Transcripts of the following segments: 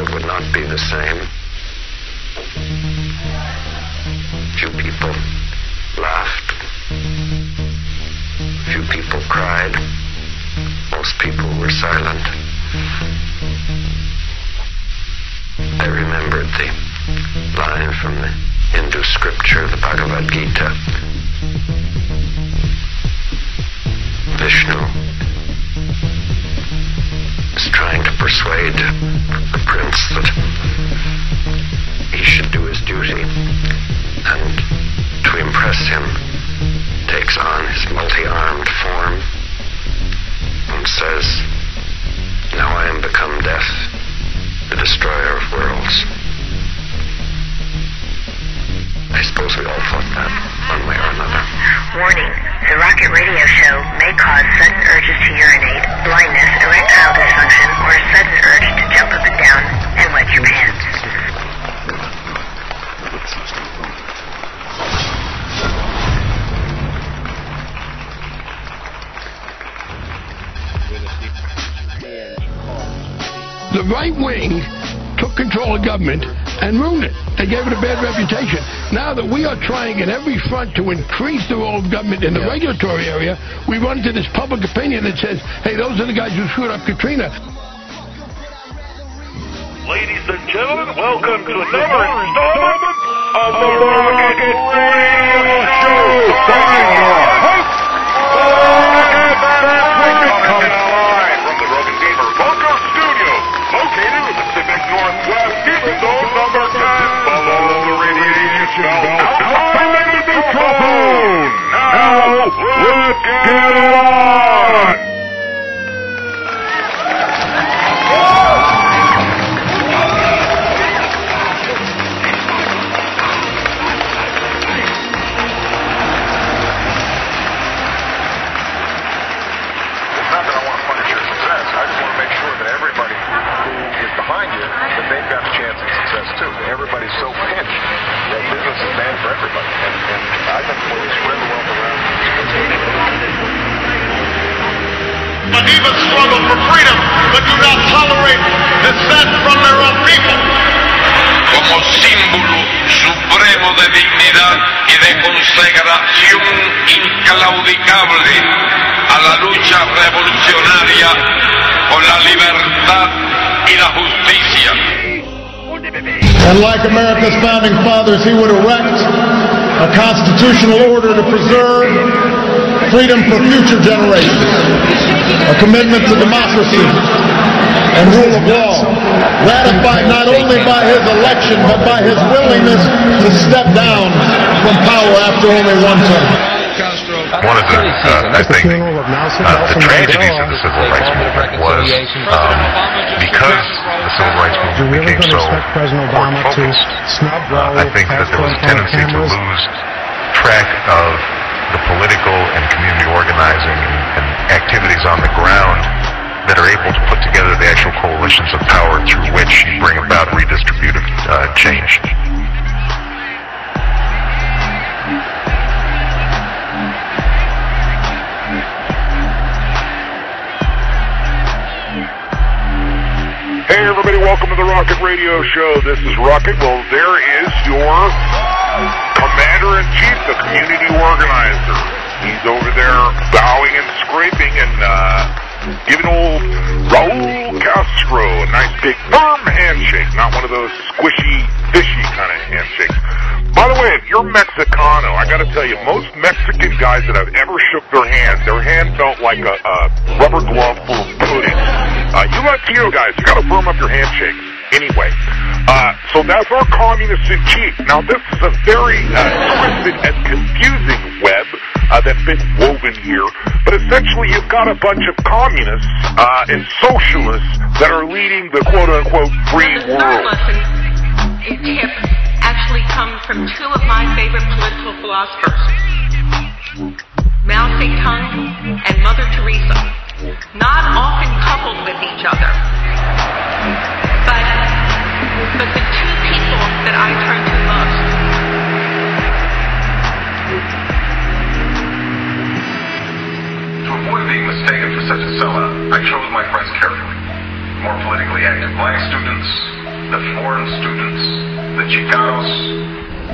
world would not be the same. Few people laughed. Few people cried. Most people were silent. I remembered the line from the Hindu scripture, the Bhagavad Gita. Vishnu is trying to persuade the prince that he should do his duty, and to impress him takes on his multi-armed form and says, "Now I am become death, the destroyer of worlds." I suppose we all thought that, one way or another. Warning, the Rocket Radio Show may cause sudden urges to urinate, blindness, erectile dysfunction, or a sudden urge to jump up and down and wet your pants. The right wing took control of government and ruined it. They gave it a bad reputation. Now that we are trying at every front to increase the role of government in the regulatory area, we run into this public opinion that says, hey, those are the guys who screwed up Katrina. Ladies and gentlemen, welcome to another installment of the Rocket Radio Show. Starring your host, Rocket coming live from the Rogan Gamer Bunker Studio, located in the Pacific Northwest, Demon Zone number 10, below the radiation belt, outside the microphone. Now, let's get it on. Everybody's so pinched that business is bad for everybody. And I think when we spread the wealth around, but even struggle for freedom, but do not tolerate dissent from their own people. Como símbolo supremo de dignidad y de consagración inclaudicable a la lucha revolucionaria por la libertad y la justicia. And like America's founding fathers, he would erect a constitutional order to preserve freedom for future generations, a commitment to democracy and rule of law, ratified not only by his election, but by his willingness to step down from power after only one term. one of the, I think, the tragedies of the civil rights movement was because the civil rights movement became so court-focused, I think that there was a tendency to lose track of the political and community organizing and activities on the ground that are able to put together the actual coalitions of power through which you bring about redistributive change. Hey everybody, welcome to the Rocket Radio Show. This is Rocket. Well, there is your Commander-in-Chief, the community organizer. He's over there bowing and scraping and giving old Raul Castro a nice big firm handshake, not one of those squishy, fishy kind of handshakes. By the way, if you're Mexicano, I gotta tell you, most Mexican guys that I've ever shook their hand felt like a rubber glove full of pudding. You Latino guys, you gotta firm up your handshakes. Anyway, so that's our communist in chief. Now this is a very twisted and confusing web that's been woven here, but essentially you've got a bunch of communists and socialists that are leading the quote-unquote free world. The third lesson and tip actually comes from two of my favorite political philosophers, Mao Zedong and Mother Teresa, not often coupled with each other, but the two people that I turn to most. To avoid being mistaken for such a sellout, I chose my friends carefully. More politically active black students, the foreign students, the Chicanos,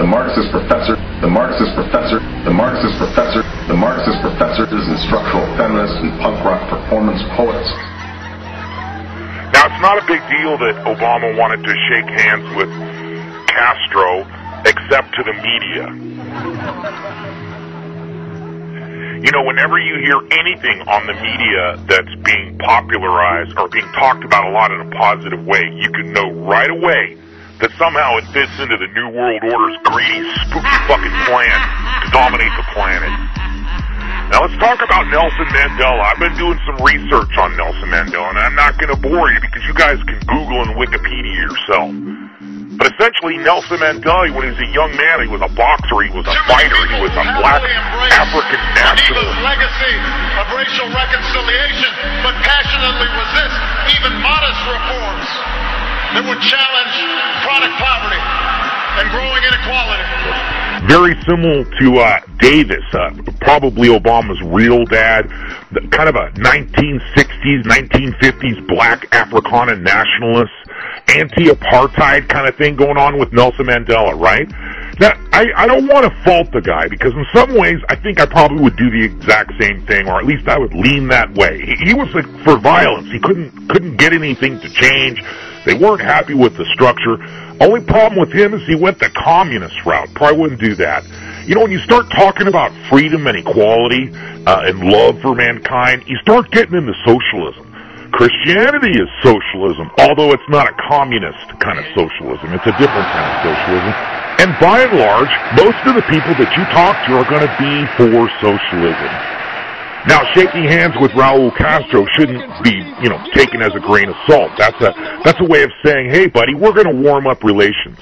the Marxist professor, the Marxist professor, the Marxist professor, the Marxist professors and structural feminists and punk rock performance poets. Now, it's not a big deal that Obama wanted to shake hands with Castro, except to the media. You know, whenever you hear anything on the media that's being popularized or being talked about a lot in a positive way, you can know right away that somehow it fits into the New World Order's greedy, spooky fucking plan to dominate the planet. Now let's talk about Nelson Mandela. I've been doing some research on Nelson Mandela, and I'm not going to bore you because you guys can Google and Wikipedia yourself. But essentially, Nelson Mandela, when he was a young man, he was a boxer, he was a fighter, he was a black African nationalist. His legacy of racial reconciliation, but passionately resist even modest reforms that would challenge chronic poverty and growing inequality. Very similar to Davis, probably Obama's real dad, kind of a 1960s, 1950s black Africana nationalist, anti-apartheid kind of thing going on with Nelson Mandela, right? Now, I don't want to fault the guy, because in some ways I think I probably would do the exact same thing, or at least I would lean that way. He was for violence. He couldn't get anything to change. They weren't happy with the structure. Only problem with him is he went the communist route. Probably wouldn't do that. You know, when you start talking about freedom and equality and love for mankind, you start getting into socialism. Christianity is socialism, although it's not a communist kind of socialism. It's a different kind of socialism. And by and large, most of the people that you talk to are going to be for socialism. Now, shaking hands with Raul Castro shouldn't be, you know, taken as a grain of salt. That's a way of saying, hey, buddy, we're going to warm up relations.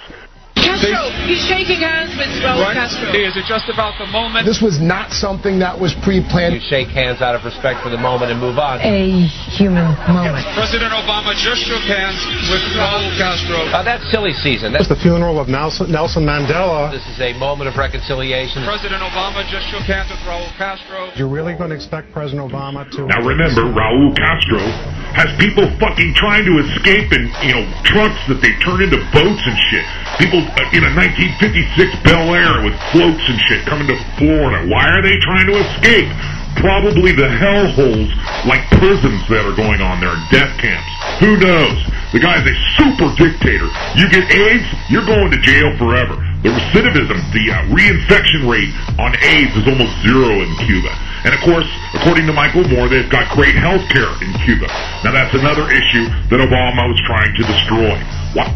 Castro, he's shaking hands with Raul Castro. Is it just about the moment? This was not something that was pre-planned. You shake hands out of respect for the moment and move on. A human moment. President Obama just shook hands with Raul Castro. That's silly season. That's the funeral of Nelson Mandela. This is a moment of reconciliation. President Obama just shook hands with Raul Castro. You're really going to expect President Obama to... Now remember, Raul Castro has people fucking trying to escape in, you know, trucks that they turn into boats and shit. People in a 1956 Bel Air with floats and shit coming to Florida. Why are they trying to escape? Probably the hellholes like prisons that are going on there, death camps. Who knows? The guy's a super dictator. You get AIDS, you're going to jail forever. The recidivism, the reinfection rate on AIDS is almost zero in Cuba. And of course, according to Michael Moore, they've got great health care in Cuba. Now that's another issue that Obama was trying to destroy. What?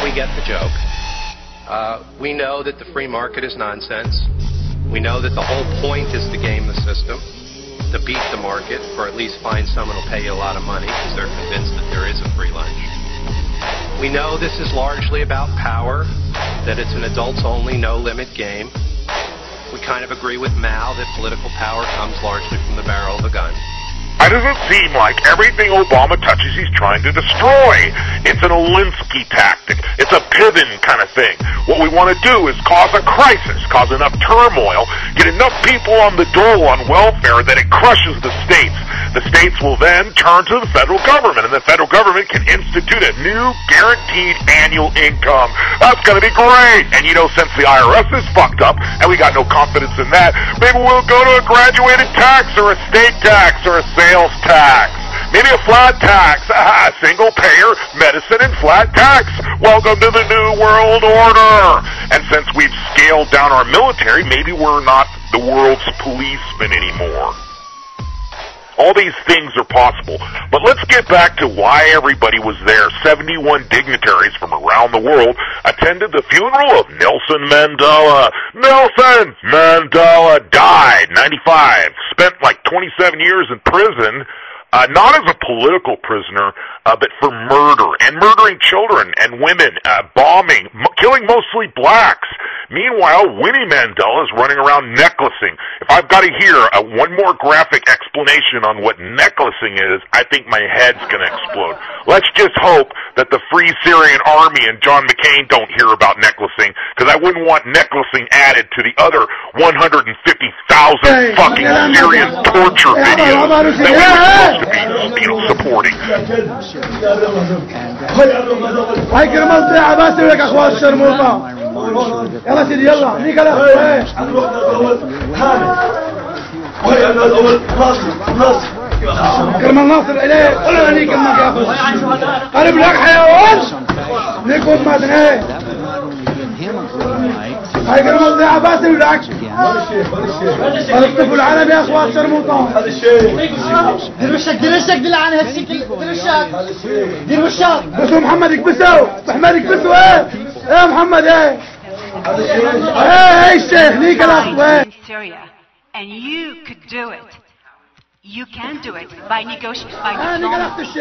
We get the joke. We know that the free market is nonsense. We know that the whole point is to game the system, to beat the market, or at least find someone who'll pay you a lot of money because they're convinced that there is a free lunch. We know this is largely about power, that it's an adults-only, no-limit game. We kind of agree with Mao that political power comes largely from the barrel of a gun. It doesn't seem like everything Obama touches he's trying to destroy. It's an Alinsky tactic. It's a Piven kind of thing. What we want to do is cause a crisis, cause enough turmoil, get enough people on the dole on welfare that it crushes the states. The states will then turn to the federal government, and the federal government can institute a new guaranteed annual income. That's going to be great. And you know, since the IRS is fucked up, and we got no confidence in that, maybe we'll go to a graduated tax or a state tax or a sales tax. Maybe a flat tax. Single payer, medicine, and flat tax. Welcome to the New World Order. And since we've scaled down our military, maybe we're not the world's policemen anymore. All these things are possible. But let's get back to why everybody was there. 71 dignitaries from around the world attended the funeral of Nelson Mandela. Nelson Mandela died, 95, spent like 27 years in prison, not as a political prisoner, but for murder, and murdering children and women, bombing, killing mostly blacks. Meanwhile, Winnie Mandela is running around necklacing. If I've got to hear one more graphic explanation on what necklacing is, I think my head's going to explode. Let's just hope that the Free Syrian Army and John McCain don't hear about necklacing, because I wouldn't want necklacing added to the other 150,000 fucking Syrian torture videos that we were supposed to supporting. هاي كلمة طلع بس لك اخوات الشرموطة. يلا سيدي يلا هنيك لا. كلمة ناصر إليه ولا هنيك ما كافر. قرب لك حيوان. نيكوت ما تنهي. هاي كلمة طلع بس لك. الطفل العربي يا اخوات شرموطة. دير وشك دير وشك دير عن هالشكل دير وشك دير وشك. بسوا محمد يكبسوا محمد يكبسوا ايه ايه محمد ايه ايه الشيخ ليك الاخ Syria, and you could do it. You can do it by diplomacy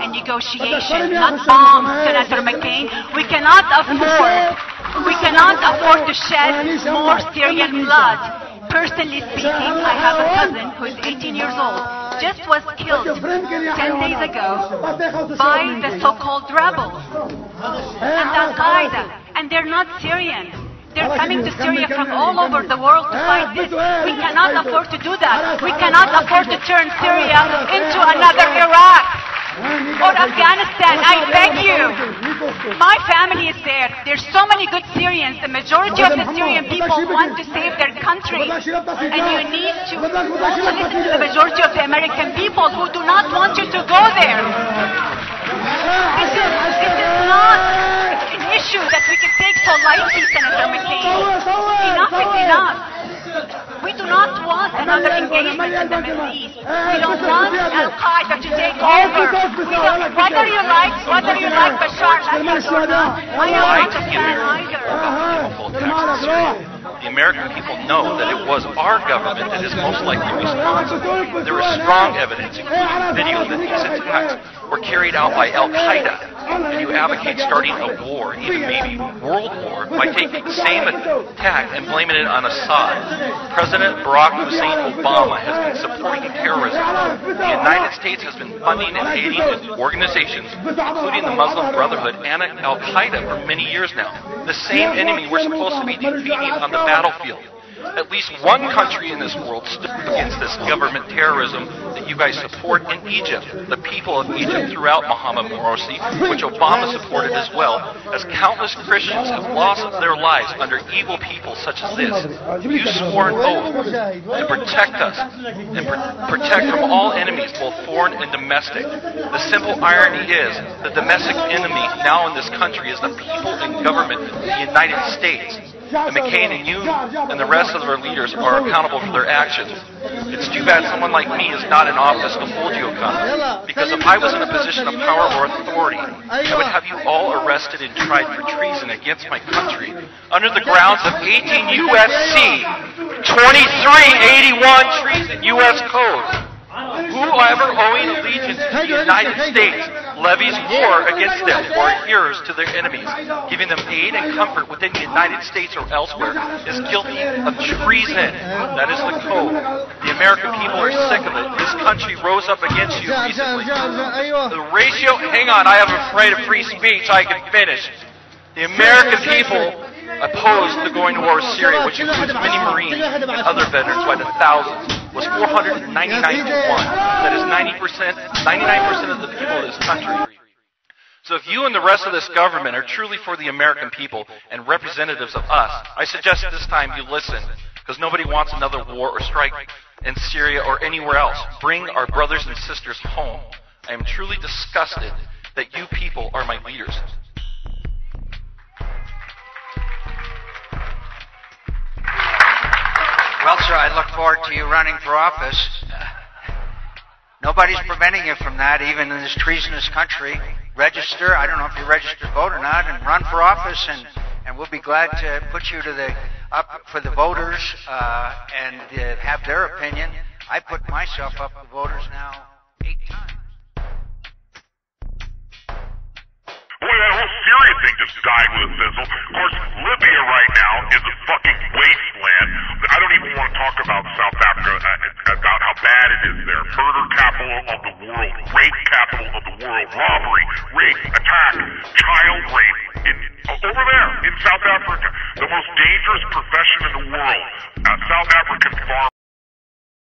and negotiation, not bombs, Senator McCain. We cannot afford to shed more Syrian blood. Personally speaking, I have a cousin who is 18 years old, just was killed 10 days ago by the so-called rebels and Al-Qaeda, and they're not Syrian. They're coming to Syria from all over the world to fight this. We cannot afford to do that. We cannot afford to turn Syria into another Iraq or Afghanistan. I beg you. My family is there. There's so many good Syrians. The majority of the Syrian people want to save their country. And you need to also listen to the majority of the American people who do not want you to go there. This is not an issue that we can take so lightly, Senator McCain. Enough is enough. We do not want another engagement in the Middle East. We don't want Al-Qaeda to take over. Whether you like Bashar al-Assad or not, I am not a fan either. The American people know that it was our government that is most likely responsible. There is strong evidence, including video, that these attacks were carried out by Al-Qaeda. And you advocate starting a war, even maybe world war, by taking the same attack and blaming it on Assad. President Barack Hussein Obama has been supporting terrorism. The United States has been funding and aiding organizations, including the Muslim Brotherhood and Al-Qaeda, for many years now. The same enemy we're supposed to be defeating on the battlefield. At least one country in this world stood against this government terrorism that you guys support in Egypt. The people of Egypt throughout Mohammed Morsi, which Obama supported as well, as countless Christians have lost their lives under evil people such as this. You swore an oath to protect us and protect from all enemies, both foreign and domestic. The simple irony is the domestic enemy now in this country is the people and government of the United States. And McCain and you and the rest of our leaders are accountable for their actions. It's too bad someone like me is not in office to hold you accountable. Because if I was in a position of power or authority, I would have you all arrested and tried for treason against my country under the grounds of 18 U.S.C. 2381 treason U.S. Code. Whoever owing allegiance to the United States levies war against them or adheres to their enemies, giving them aid and comfort within the United States or elsewhere, is guilty of treason. That is the code. The American people are sick of it. This country rose up against you recently. The ratio, hang on, I have a right of free speech, I can finish. The American people opposed the going to war with Syria, which includes many Marines and other veterans by the thousands, was 499 to 1. That is 99% of the people of this country. So if you and the rest of this government are truly for the American people and representatives of us, I suggest this time you listen, because nobody wants another war or strike in Syria or anywhere else. Bring our brothers and sisters home. I am truly disgusted that you people are my leaders. Well, sir, I look forward to you running for office. Nobody's preventing you from that, even in this treasonous country. Register, I don't know if you registered to vote or not, and run for office, and we'll be glad to put you to up for the voters and have their opinion. I put myself up for voters now 8 times. Boy, that whole Syria thing just died with a fizzle. Of course, Libya right now is a fucking wasteland. I don't even want to talk about South Africa, about how bad it is there. Murder capital of the world, rape capital of the world, robbery, rape, attack, child rape. Over there in South Africa, the most dangerous profession in the world. South African farmers.